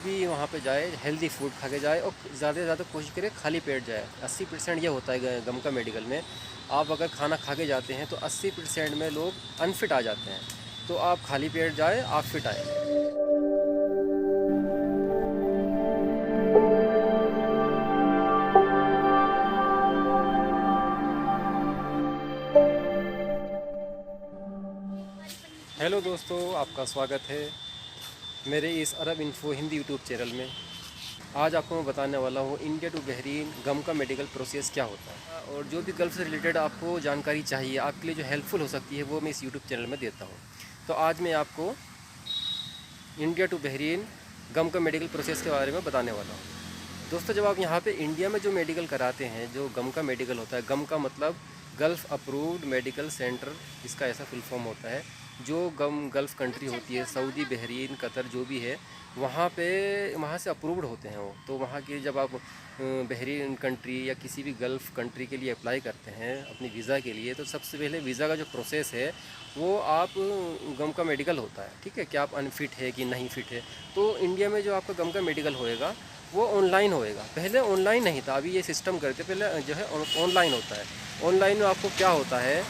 भी वहाँ पे जाए हेल्दी फूड खा के जाए और ज़्यादा से ज़्यादा कोशिश करे खाली पेट जाए। 80% ये होता है गमका मेडिकल में। आप अगर खाना खा के जाते हैं तो 80% में लोग अनफिट आ जाते हैं। तो आप खाली पेट जाए, आप फिट आए। हेलो दोस्तों, आपका स्वागत है मेरे इस अरब इन्फो हिंदी यूट्यूब चैनल में। आज आपको मैं बताने वाला हूँ इंडिया टू बहरीन गम का मेडिकल प्रोसेस क्या होता है, और जो भी गल्फ़ से रिलेटेड आपको जानकारी चाहिए आपके लिए जो हेल्पफुल हो सकती है वो मैं इस यूट्यूब चैनल में देता हूँ। तो आज मैं आपको इंडिया टू बहरीन गम का मेडिकल प्रोसेस के बारे में बताने वाला हूँ। दोस्तों, जब आप यहाँ पे इंडिया में जो मेडिकल कराते हैं, जो गम का मेडिकल होता है, गम का मतलब गल्फ़ अप्रूव्ड मेडिकल सेंटर, इसका ऐसा फुल फॉर्म होता है। जो गल्फ़ कंट्री होती है, सऊदी, बहरीन, कतर जो भी है, वहाँ से अप्रूव्ड होते हैं वो। तो वहाँ की जब आप बहरीन कंट्री या किसी भी गल्फ़ कंट्री के लिए अप्लाई करते हैं अपनी वीज़ा के लिए, तो सबसे पहले वीज़ा का जो प्रोसेस है वो आप गम का मेडिकल होता है। ठीक है, कि आप अनफिट है कि नहीं फिट है। तो इंडिया में जो आपका गम का मेडिकल होएगा वो ऑनलाइन होएगा। पहले ऑनलाइन नहीं था, अभी ये सिस्टम करके पहले जो है ऑनलाइन होता है। ऑनलाइन में आपको क्या होता है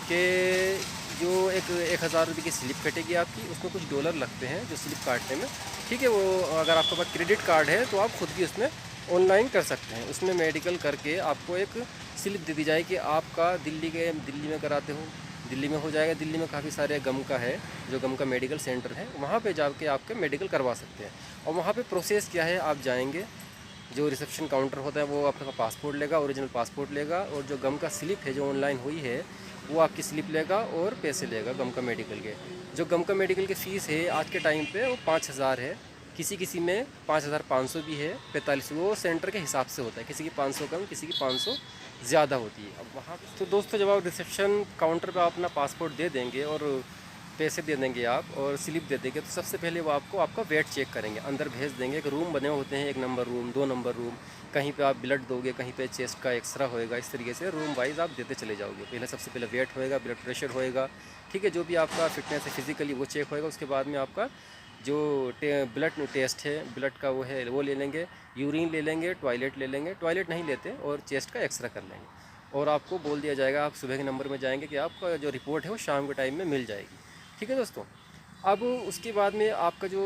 कि जो 1000 रुपये की स्लिप कटेगी आपकी, उसमें कुछ डॉलर लगते हैं जो स्लिप काटने में। ठीक है, वो अगर आपके पास क्रेडिट कार्ड है तो आप खुद भी उसमें ऑनलाइन कर सकते हैं। उसमें मेडिकल करके आपको एक स्लिप दे दी जाए कि आपका दिल्ली में कराते हो, दिल्ली में हो जाएगा। दिल्ली में काफ़ी सारे गम का है, जो गम का मेडिकल सेंटर है, वहाँ पे जाके आपके मेडिकल करवा सकते हैं। और वहाँ पे प्रोसेस क्या है, आप जाएंगे, जो रिसेप्शन काउंटर होता है वो आपका पासपोर्ट लेगा, ओरिजिनल पासपोर्ट लेगा, और जो गम का स्लिप है जो ऑनलाइन हुई है वो आपकी स्लिप लेगा और पैसे लेगा गम का मेडिकल के। जो गम का मेडिकल की फ़ीस है आज के टाइम पे वो 5000 है। किसी में 5500 भी है, 45, वो सेंटर के हिसाब से होता है। किसी की 500 कम, किसी की 500 ज़्यादा होती है। अब वहाँ तो दोस्तों, जब आप रिसेप्शन काउंटर पे अपना पासपोर्ट दे देंगे और पैसे दे देंगे आप और स्लिप दे देंगे, तो सबसे पहले वो आपको आपका वेट चेक करेंगे, अंदर भेज देंगे। एक रूम बने होते हैं, 1 नंबर रूम, 2 नंबर रूम। कहीं पे आप ब्लड दोगे, कहीं पे चेस्ट का एक्सरा होएगा। इस तरीके से रूम वाइज आप देते चले जाओगे। पहले सबसे पहले वेट होएगा, ब्लड प्रेशर होएगा। ठीक है, जो भी आपका फिटनेस है फिजिकली वो चेक होएगा। उसके बाद में आपका जो ब्लड टेस्ट है, ब्लड का वो है, वो ले लेंगे। यूरिन ले लेंगे, टॉयलेट ले लेंगे, टॉयलेट नहीं लेते, और चेस्ट का एक्सरा कर लेंगे। और आपको बोल दिया जाएगा, आप सुबह के नंबर में जाएंगे कि आपका जो रिपोर्ट है वो शाम के टाइम में मिल जाएगी। ठीक है दोस्तों, अब उसके बाद में आपका जो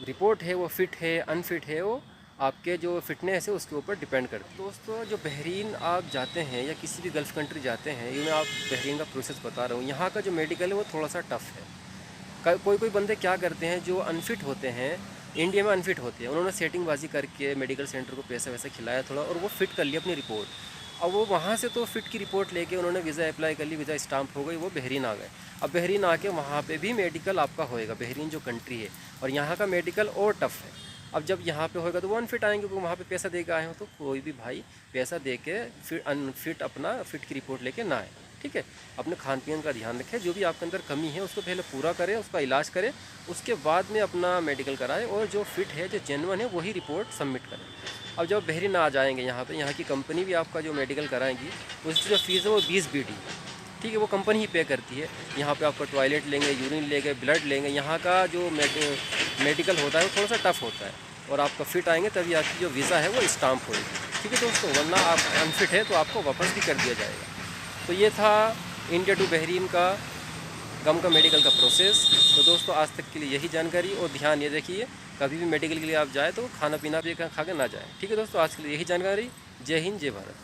रिपोर्ट है वो फिट है अनफिट है, वो आपके जो फिटनेस है उसके ऊपर डिपेंड करता है। दोस्तों, जो बहरीन आप जाते हैं या किसी भी गल्फ़ कंट्री जाते हैं, ये मैं आप बहरीन का प्रोसेस बता रहा हूँ। यहाँ का जो मेडिकल है वो थोड़ा सा टफ़ है। कोई बंदे क्या करते हैं, जो अनफिट होते हैं, इंडिया में अनफिट होते हैं, उन्होंने सेटिंगबाजी करके मेडिकल सेंटर को पैसा वैसा खिलाया थोड़ा, और वो फिट कर लिया अपनी रिपोर्ट। अब वो वहाँ से तो फिट की रिपोर्ट लेके उन्होंने वीज़ा अप्लाई कर ली, वीज़ा स्टाम्प हो गई, वो बहरीन आ गए। अब बहरीन आके वहाँ पे भी मेडिकल आपका होएगा। बहरीन जो कंट्री है, और यहाँ का मेडिकल और टफ़ है। अब जब यहाँ पे होएगा तो वो अनफिट आएंगे, क्योंकि वहाँ पे पैसा दे के आए हो। तो कोई भी भाई पैसा दे के फिर अनफिट अपना फिट की रिपोर्ट लेके ना आए। ठीक है, अपने खान पीन का ध्यान रखें, जो भी आपके अंदर कमी है उसको पहले पूरा करें, उसका इलाज करें, उसके बाद में अपना मेडिकल कराएं, और जो फिट है, जो जेन्युइन है, वही रिपोर्ट सबमिट करें। अब जब बहरीन आ जाएंगे यहाँ पे, यहाँ की कंपनी भी आपका जो मेडिकल कराएंगी, उसकी जो फ़ीस है वो 20 BD है। ठीक है, वो कंपनी ही पे करती है। यहाँ पे आपका टॉयलेट लेंगे, यूरिन लेंगे, ब्लड लेंगे। यहाँ का जो मेडिकल होता है वो थोड़ा सा टफ़ होता है, और आपका फिट आएंगे तभी आपकी जो वीज़ा है वो स्टाम्प होगी। ठीक है दोस्तों, वरना आप अनफिट है तो आपको वापस भी कर दिया जाएगा। तो ये था इंडिया टू बहरीन का गम का मेडिकल का प्रोसेस। तो दोस्तों, आज तक के लिए यही जानकारी, और ध्यान ये रखिए, कभी भी मेडिकल के लिए आप जाए तो खाना पीना भी खा के ना जाए। ठीक है दोस्तों, आज के लिए यही जानकारी। जय हिंद, जय भारत।